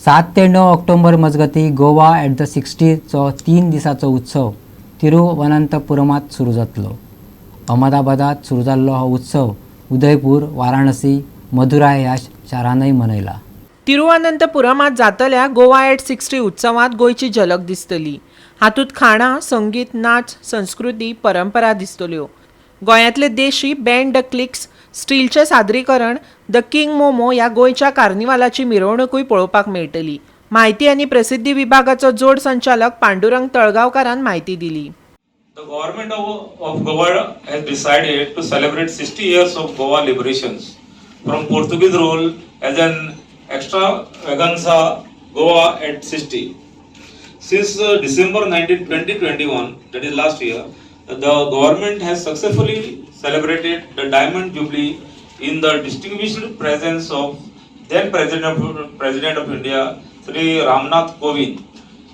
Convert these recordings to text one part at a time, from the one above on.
7 ते 9 ऑक्टोबर मजगती Goa at the 60चो 3 दिसाचो उत्सव तिरुवनंतपुरमात सुरू जातलो. अहमदाबादात सुरू जाल्लो हो उत्सव उदयपूर, वाराणसी, मदुराय ह्या शारांनीय मनयला. तिरुवनंतपुरमात जातल्या गोवा ॲट 60 उत्सवात गोंयची झलक दिसतली. हातूंत खाणां, संगीत, नाच, संस्कृती, परंपरा दिसतल्यो. गोंयांतले देशी बँड द क्लिक्स, स्टीलचे सादरीकरण, द किंग मोमो ह्या गोंयच्या कार्निवालाची मिरवणूकूय पळोवपाक मेळटली. माहिती आनी प्रसिद्धी विभागाचो जोड संचालक पांडुरंग तळगांवकारान माहिती दिली. The government of Goa has decided to celebrate 60 years of Goa liberations from Portuguese rule as an extravaganza Goa at 60. Since December 19, 2021, that is last year, the government has successfully celebrated the Diamond Jubilee in the distinguished presence of then President of India, Sri Ramnath Kovind,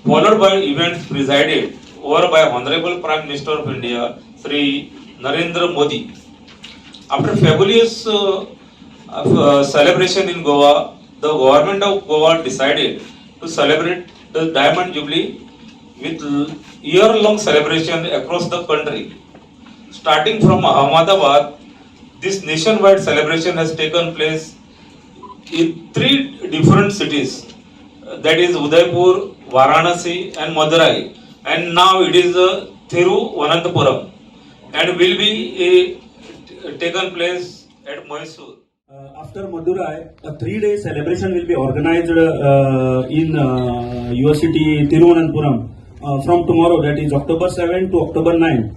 followed by events presided over by Honorable Prime Minister of India, Sri Narendra Modi. After fabulous celebration in Goa, the government of Goa decided to celebrate the Diamond Jubilee with year-long celebration across the country. Starting from Ahmedabad, this nationwide celebration has taken place in 3 different cities, that is Udaypur, Varanasi and Madurai. And now it is Thiruvananthapuram and will be taken place at Mysore. After Madurai, a 3-day celebration will be organized in your city Thiruvananthapuram from tomorrow, that is October 7 to October 9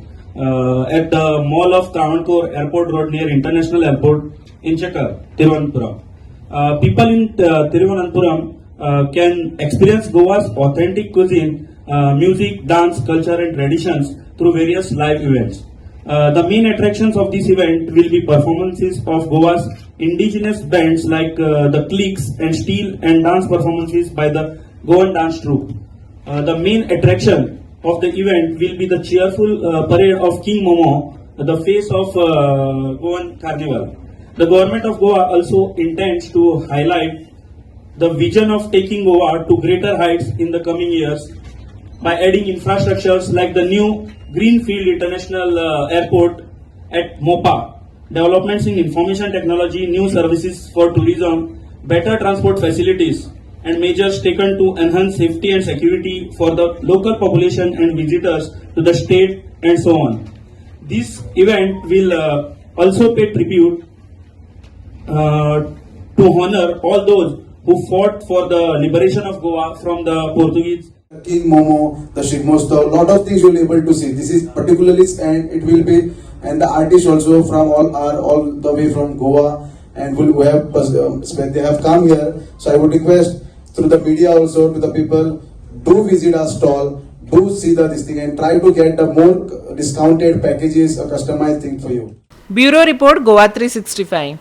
at the Mall of Travancore Airport Road near International Airport in Chakar, Thiruvananthapuram. People in Thiruvananthapuram can experience Goa's authentic cuisine, music, dance, culture and traditions through various live events. The main attractions of this event will be performances of Goa's indigenous bands like the Cliques and steel and dance performances by the Goan dance troupe. The main attraction of the event will be the cheerful parade of King Momo, the face of Goan Carnival. The government of Goa also intends to highlight the vision of taking Goa to greater heights in the coming years by adding infrastructures like the new Greenfield International Airport at Mopa, developments in information technology, new services for tourism, better transport facilities, and measures taken to enhance safety and security for the local population and visitors to the state and so on. This event will also pay tribute to honor all those who fought for the liberation of Goa from the Portuguese. King Momo, the Shigmosto, lot of things you'll be able to see. This is particularly, and it will be, and the artists also from all the way from Goa, and who have when they have come here. So I would request through the media also to the people, do visit our stall, do see this thing, and try to get the more discounted packages, a customized thing for you. Bureau Report, Goa 365.